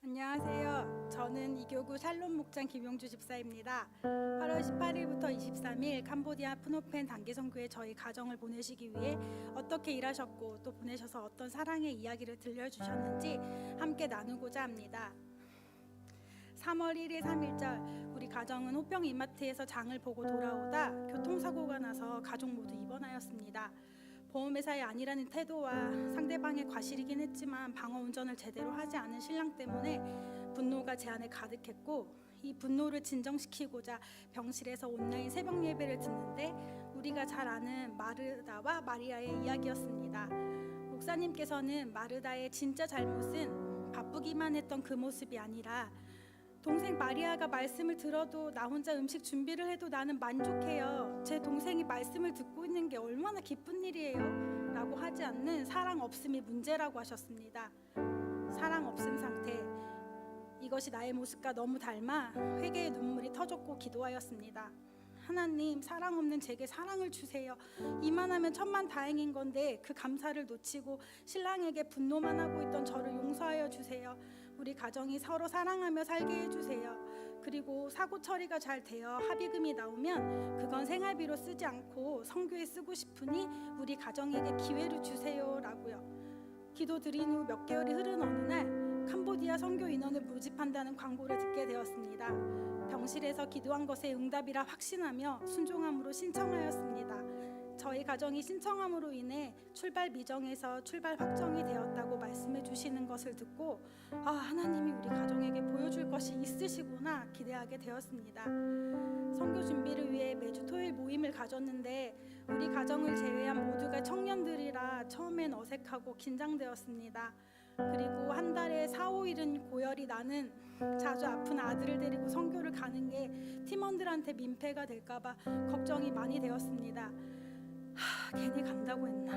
안녕하세요. 저는 이교구 샬롬 목장 김용주 집사입니다. 8월 18일부터 23일 캄보디아 프노펜 단기 선교에 저희 가정을 보내시기 위해 어떻게 일하셨고 또 보내셔서 어떤 사랑의 이야기를 들려주셨는지 함께 나누고자 합니다. 3월 1일 3일절 우리 가정은 호평 이마트에서 장을 보고 돌아오다 교통사고가 나서 가족 모두 입원하였습니다. 보험회사의 아니라는 태도와 상대방의 과실이긴 했지만 방어 운전을 제대로 하지 않은 신랑 때문에 분노가 제 안에 가득했고, 이 분노를 진정시키고자 병실에서 온라인 새벽 예배를 듣는데 우리가 잘 아는 마르다와 마리아의 이야기였습니다. 목사님께서는 마르다의 진짜 잘못은 바쁘기만 했던 그 모습이 아니라 동생 마리아가 말씀을 들어도 나 혼자 음식 준비를 해도 나는 만족해요. 제 동생이 말씀을 듣고 있는 게 얼마나 기쁜 일이에요. 라고 하지 않는 사랑 없음이 문제라고 하셨습니다. 사랑 없음 상태, 이것이 나의 모습과 너무 닮아 회개의 눈물이 터졌고 기도하였습니다. 하나님, 사랑 없는 제게 사랑을 주세요. 이만하면 천만 다행인 건데 그 감사를 놓치고 신랑에게 분노만 하고 있던 저를 용서하여 주세요. 우리 가정이 서로 사랑하며 살게 해주세요. 그리고 사고 처리가 잘 되어 합의금이 나오면 그건 생활비로 쓰지 않고 선교에 쓰고 싶으니 우리 가정에게 기회를 주세요 라고요. 기도 드린 후 몇 개월이 흐른 어느 날 캄보디아 선교 인원을 모집한다는 광고를 듣게 되었습니다. 병실에서 기도한 것에 응답이라 확신하며 순종함으로 신청하였습니다. 저희 가정이 신청함으로 인해 출발 미정에서 출발 확정이 되었다고 말씀해 주시는 것을 듣고 하나님이 우리 가정에게 보여줄 것이 있으시구나 기대하게 되었습니다. 선교 준비를 위해 매주 토요일 모임을 가졌는데 우리 가정을 제외한 모두가 청년들이라 처음엔 어색하고 긴장되었습니다. 그리고 한 달에 4, 5일은 고열이 나는 자주 아픈 아들을 데리고 선교를 가는 게 팀원들한테 민폐가 될까봐 걱정이 많이 되었습니다. 괜히 간다고 했나?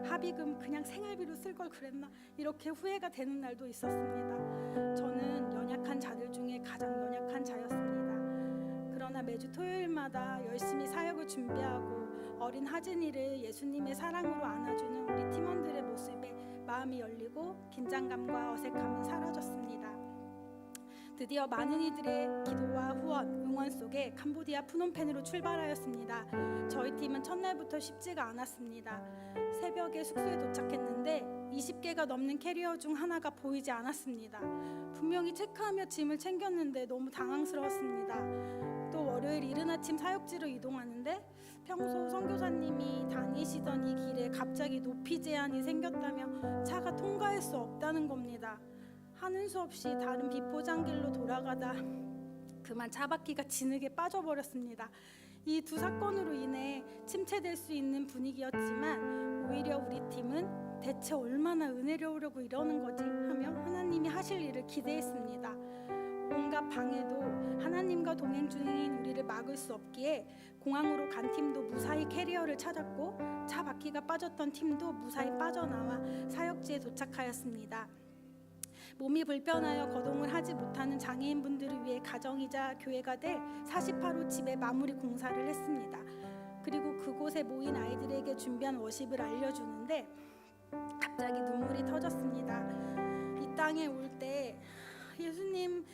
합의금 그냥 생활비로 쓸 걸 그랬나? 이렇게 후회가 되는 날도 있었습니다. 저는 연약한 자들 중에 가장 연약한 자였습니다. 그러나 매주 토요일마다 열심히 사역을 준비하고 어린 하진이를 예수님의 사랑으로 안아주는 우리 팀원들의 모습에 마음이 열리고 긴장감과 어색함은 사라졌습니다. 드디어 많은 이들의 기도와 후원, 응원 속에 캄보디아 프놈펜으로 출발하였습니다. 저희 팀은 첫날부터 쉽지가 않았습니다. 새벽에 숙소에 도착했는데 20개가 넘는 캐리어 중 하나가 보이지 않았습니다. 분명히 체크하며 짐을 챙겼는데 너무 당황스러웠습니다. 또 월요일 이른 아침 사역지로 이동하는데 평소 선교사님이 다니시던 이 길에 갑자기 높이 제한이 생겼다며 차가 통과할 수 없다는 겁니다. 하는 수 없이 다른 비포장길로 돌아가다 그만 차바퀴가 진흙에 빠져버렸습니다. 이 두 사건으로 인해 침체될 수 있는 분위기였지만 오히려 우리 팀은 대체 얼마나 은혜로우려고 이러는 거지 하며 하나님이 하실 일을 기대했습니다. 온갖 방해도 하나님과 동행 중인 우리를 막을 수 없기에 공항으로 간 팀도 무사히 캐리어를 찾았고 차 바퀴가 빠졌던 팀도 무사히 빠져나와 사역지에 도착하였습니다. 몸이 불편하여 거동을 하지 못하는 장애인분들을 위해 가정이자 교회가 될 48호 집에 마무리 공사를 했습니다. 그리고 그곳에 모인 아이들에게 준비한 워십을 알려주는데 갑자기 눈물이 터졌습니다. 이 땅에 올 때 예수님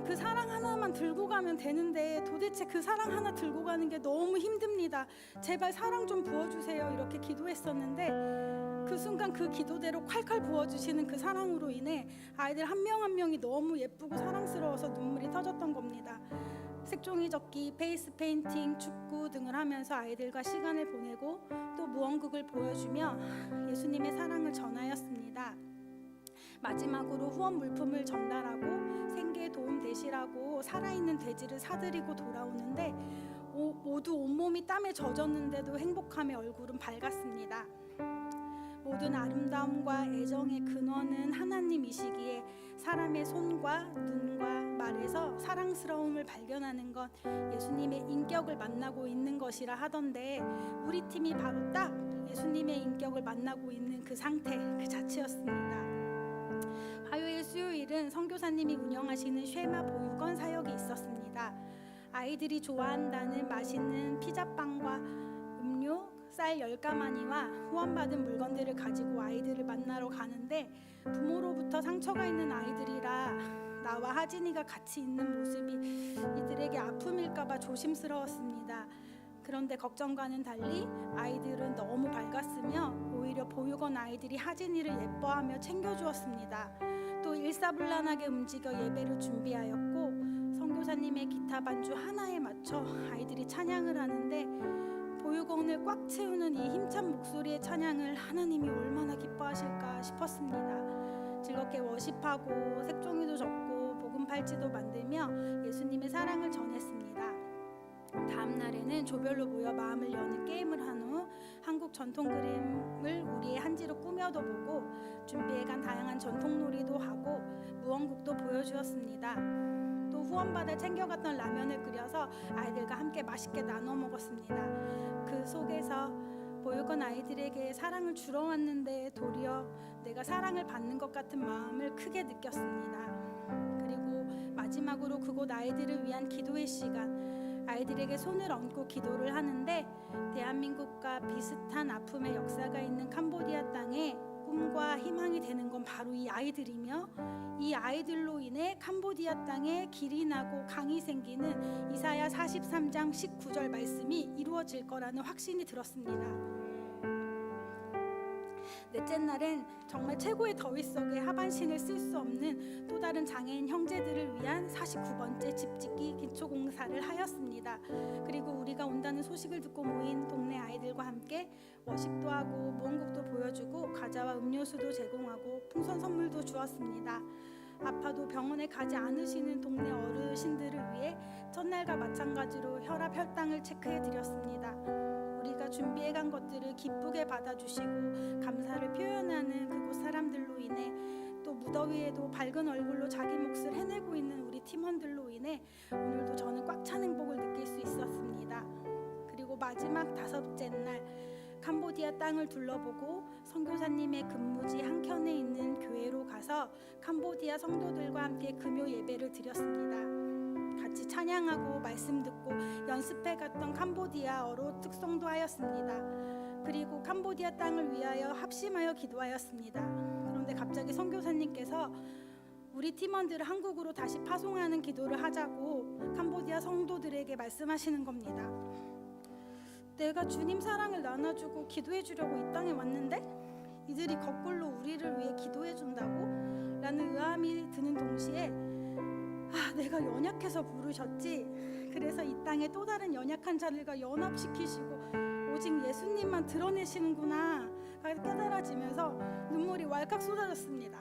그 사랑 하나만 들고 가면 되는데 도대체 그 사랑 하나 들고 가는 게 너무 힘듭니다. 제발 사랑 좀 부어주세요 이렇게 기도했었는데 그 순간 그 기도대로 콸콸 부어주시는 그 사랑으로 인해 아이들 한 명 한 명이 너무 예쁘고 사랑스러워서 눈물이 터졌던 겁니다. 색종이 접기, 페이스 페인팅, 축구 등을 하면서 아이들과 시간을 보내고 또 무언극을 보여주며 예수님의 사랑을 전하였습니다. 마지막으로 후원 물품을 전달하고 생계에 도움 되시라고 살아있는 돼지를 사드리고 돌아오는데 모두 온몸이 땀에 젖었는데도 행복함에 얼굴은 밝았습니다. 모든 아름다움과 애정의 근원은 하나님이시기에 사람의 손과 눈과 말에서 사랑스러움을 발견하는 건 예수님의 인격을 만나고 있는 것이라 하던데 우리 팀이 바로 딱 예수님의 인격을 만나고 있는 그 상태 그 자체였습니다. 화요일, 수요일은 선교사님이 운영하시는 쉐마 보육원 사역이 있었습니다. 아이들이 좋아한다는 맛있는 피자빵과 음료, 쌀 10가마니와 후원받은 물건들을 가지고 아이들을 만나러 가는데 부모로부터 상처가 있는 아이들이라 나와 하진이가 같이 있는 모습이 이들에게 아픔일까봐 조심스러웠습니다. 그런데 걱정과는 달리 아이들은 너무 밝았으며 오히려 보육원 아이들이 하진이를 예뻐하며 챙겨주었습니다. 또 일사불란하게 움직여 예배를 준비하였고 선교사님의 기타 반주 하나에 맞춰 아이들이 찬양을 하는데 보육원을 꽉 채우는 이 힘찬 목소리의 찬양을 하나님이 얼마나 기뻐하실까 싶었습니다. 즐겁게 워십하고 색종이도 접고 복음 팔찌도 만들며 예수님의 사랑을 전했습니다. 다음 날에는 조별로 모여 마음을 여는 게임을 한 후 한국 전통 그림을 우리의 한지로 꾸며도 보고 준비해간 다양한 전통놀이도 하고 무언국도 보여주었습니다. 또 후원받아 챙겨갔던 라면을 끓여서 아이들과 함께 맛있게 나눠 먹었습니다. 그 속에서 보육원 아이들에게 사랑을 주러 왔는데 도리어 내가 사랑을 받는 것 같은 마음을 크게 느꼈습니다. 그리고 마지막으로 그곳 아이들을 위한 기도의 시간, 아이들에게 손을 얹고 기도를 하는데 대한민국과 비슷한 아픔의 역사가 있는 캄보디아 땅에 꿈과 희망이 되는 건 바로 이 아이들이며 이 아이들로 인해 캄보디아 땅에 길이 나고 강이 생기는 이사야 43장 19절 말씀이 이루어질 거라는 확신이 들었습니다. 넷째 날엔 정말 최고의 더위 속에 하반신을 쓸 수 없는 또 다른 장애인 형제들을 위한 49번째 집짓기 기초공사를 하였습니다. 그리고 우리가 온다는 소식을 듣고 모인 동네 아이들과 함께 워십도 하고 무언국도 보여주고 과자와 음료수도 제공하고 풍선 선물도 주었습니다. 아파도 병원에 가지 않으시는 동네 어르신들을 위해 첫날과 마찬가지로 혈압, 혈당을 체크해 드렸습니다. 우리가 준비해간 것들을 기쁘게 받아주시고 감사를 표현하는 그곳 사람들로 인해 또 무더위에도 밝은 얼굴로 자기 몫을 해내고 있는 우리 팀원들로 인해 오늘도 저는 꽉 찬 행복을 느낄 수 있었습니다. 그리고 마지막 다섯째 날 캄보디아 땅을 둘러보고 선교사님의 근무지 한켠에 있는 교회로 가서 캄보디아 성도들과 함께 금요 예배를 드렸습니다. 같이 찬양하고 말씀 듣고 연습해 갔던 캄보디아어로 특송도 하였습니다. 그리고 캄보디아 땅을 위하여 합심하여 기도하였습니다. 그런데 갑자기 선교사님께서 우리 팀원들을 한국으로 다시 파송하는 기도를 하자고 캄보디아 성도들에게 말씀하시는 겁니다. 내가 주님 사랑을 나눠주고 기도해 주려고 이 땅에 왔는데 이들이 거꾸로 우리를 위해 기도해 준다고? 라는 의아함이 드는 동시에 내가 연약해서 부르셨지. 그래서 이 땅에 또 다른 연약한 자들과 연합시키시고 오직 예수님만 드러내시는구나 깨달아지면서 눈물이 왈칵 쏟아졌습니다.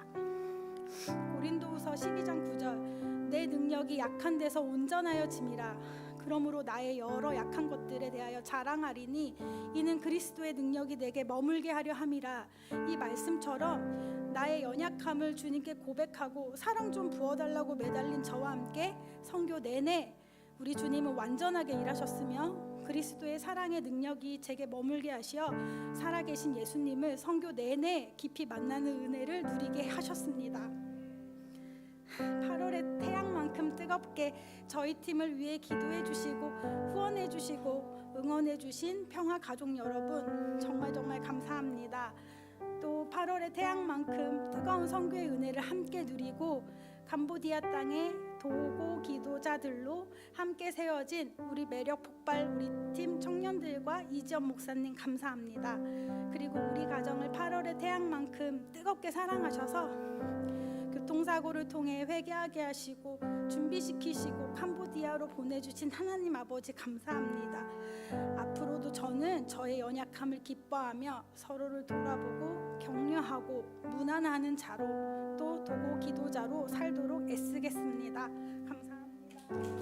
고린도후서 12장 9절 내 능력이 약한 데서 온전하여 짐이라. 그러므로 나의 여러 약한 것들에 대하여 자랑하리니 이는 그리스도의 능력이 내게 머물게 하려 함이라. 이 말씀처럼 나의 연약함을 주님께 고백하고 사랑 좀 부어달라고 매달린 저와 함께 선교 내내 우리 주님은 완전하게 일하셨으며 그리스도의 사랑의 능력이 제게 머물게 하시어 살아계신 예수님을 선교 내내 깊이 만나는 은혜를 누리게 하셨습니다. 8월의 태양만큼 뜨겁게 저희 팀을 위해 기도해 주시고 후원해 주시고 응원해 주신 평화 가족 여러분 정말 감사합니다. 또 8월의 태양만큼 뜨거운 선교의 은혜를 함께 누리고 캄보디아 땅의 도고 기도자들로 함께 세워진 우리 매력 폭발 우리 팀 청년들과 이지연 목사님 감사합니다. 그리고 우리 가정을 8월의 태양만큼 뜨겁게 사랑하셔서 교통사고를 통해 회개하게 하시고 준비시키시고 캄보디아로 보내주신 하나님 아버지 감사합니다. 앞으로도 저는 저의 연약함을 기뻐하며 서로를 돌아보고 격려하고 무난하는 자로 또 도고 기도자로 살도록 애쓰겠습니다. 감사합니다.